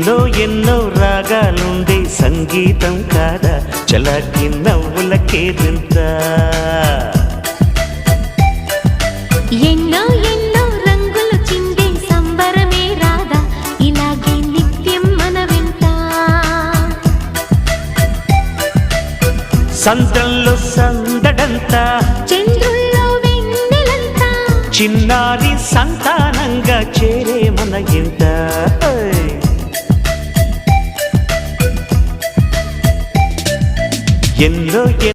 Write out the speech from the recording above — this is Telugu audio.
ఎన్నో ఎన్నో రాగాలుండే సంగీతం కాదా చలాకి నవ్వులకేదింత ఎన్నో ఎన్నో రంగులు చిందే సంబరమే రాదా ఇలాగే నిత్యం మన వెంట సంద్రంలో సందడంతా చంద్రుల్లో వెన్నెలంతా చిన్నారి సంతానంగా చేరే మన ఇంట ఎన్నో